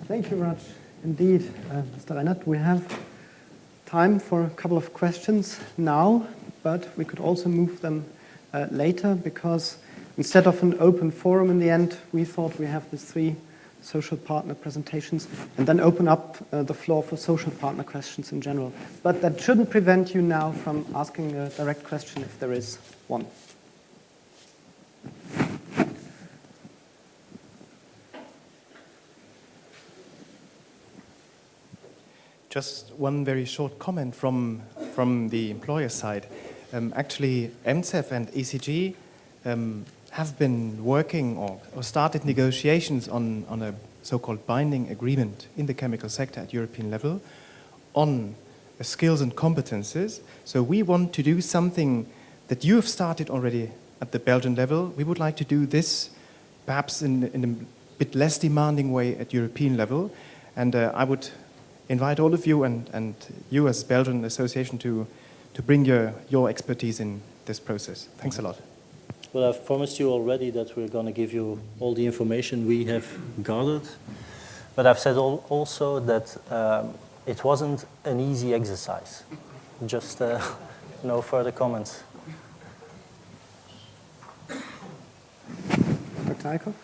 Thank you very much indeed, Mr. Reinhardt. We have time for a couple of questions now, but we could also move them later, because instead of an open forum in the end, we thought we have these 3 social partner presentations and then open up the floor for social partner questions in general. But that shouldn't prevent you now from asking a direct question if there is one. Just one very short comment from the employer side. Actually, MCEF and ECG have been working or started negotiations on a so-called binding agreement in the chemical sector at European level on skills and competences. So we want to do something that you have started already at the Belgian level. We would like to do this perhaps in a bit less demanding way at European level. And I would invite all of you and you as Belgian Association to bring your expertise in this process. Thanks a lot. Well, I've promised you already that we're going to give you all the information we have gathered. But I've said also that it wasn't an easy exercise. Just no further comments. Dr. Eickhoff?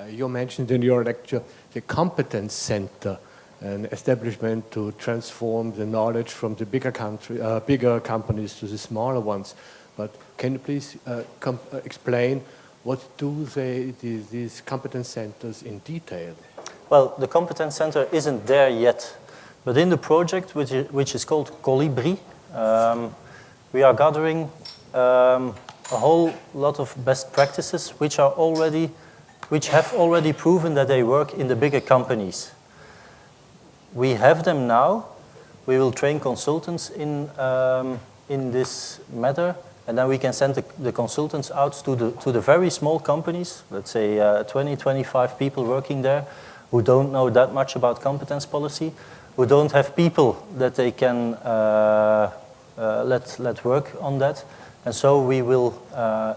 You mentioned in your lecture the competence center, an establishment to transform the knowledge from the bigger companies to the smaller ones. But can you please explain what do these competence centers in detail? Well, the competence center isn't there yet, but in the project, which is called Colibri, we are gathering a whole lot of best practices which have already proven that they work in the bigger companies. We have them now. We will train consultants in this matter, and then we can send the consultants out to the very small companies, let's say 20, 25 people working there, who don't know that much about competence policy, who don't have people that they can let work on that. And so we will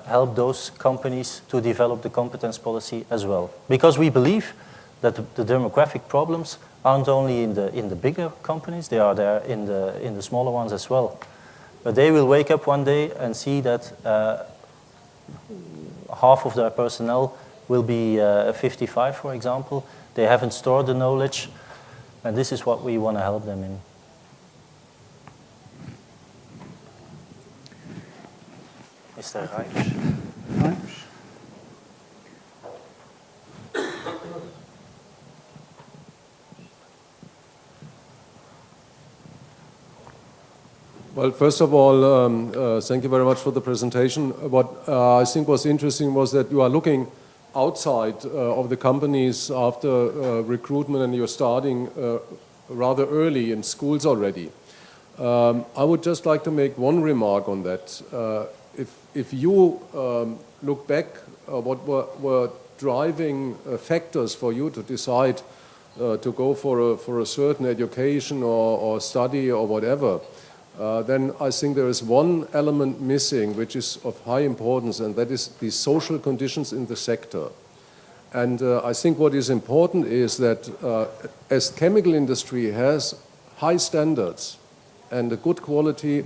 help those companies to develop the competence policy as well. Because we believe that the demographic problems aren't only in the bigger companies, they are there in the smaller ones as well. But they will wake up one day and see that half of their personnel will be 55, for example. They haven't stored the knowledge, and this is what we want to help them in. Mr. Reich. Well, first of all, thank you very much for the presentation. What I think was interesting was that you are looking outside of the companies after recruitment, and you're starting rather early in schools already. I would just like to make one remark on that. If you look back, what were driving factors for you to decide to go for a certain education or study or whatever, then I think there is one element missing which is of high importance, and that is the social conditions in the sector. And I think what is important is that as chemical industry has high standards and a good quality,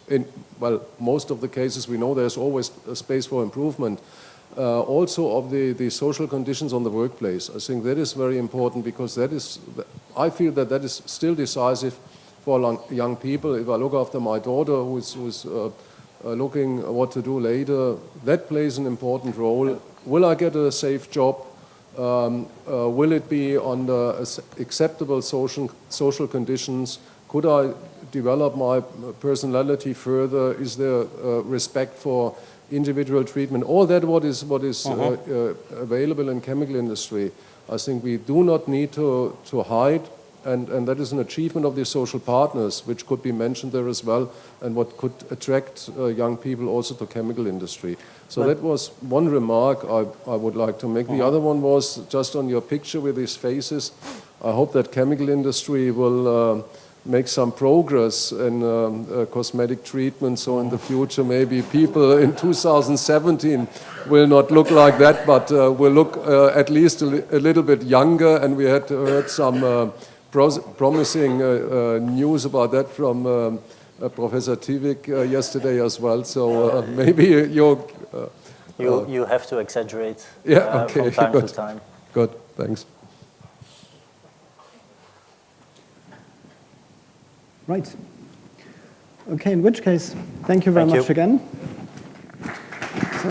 in, well, most of the cases we know there's always a space for improvement, also of the social conditions on the workplace. I think that is very important, because that is, I feel that that is still decisive for young people. If I look after my daughter who's looking what to do later, that plays an important role. Will I get a safe job? Will it be under acceptable social conditions? Could I develop my personality further? Is there respect for individual treatment? All that what is available in chemical industry, I think we do not need to hide, and that is an achievement of the social partners, which could be mentioned there as well, and what could attract young people also to chemical industry. So that was one remark I would like to make. The other one was just on your picture with these faces. I hope that chemical industry will make some progress in cosmetic treatment. So in the future, maybe people in 2017 will not look like that, but will look at least a little bit younger. And we had heard some promising news about that from Professor Tivik yesterday as well. So maybe you have to exaggerate okay, from time good. to time. Good, thanks. Right. Okay, in which case, thank you very much again. So,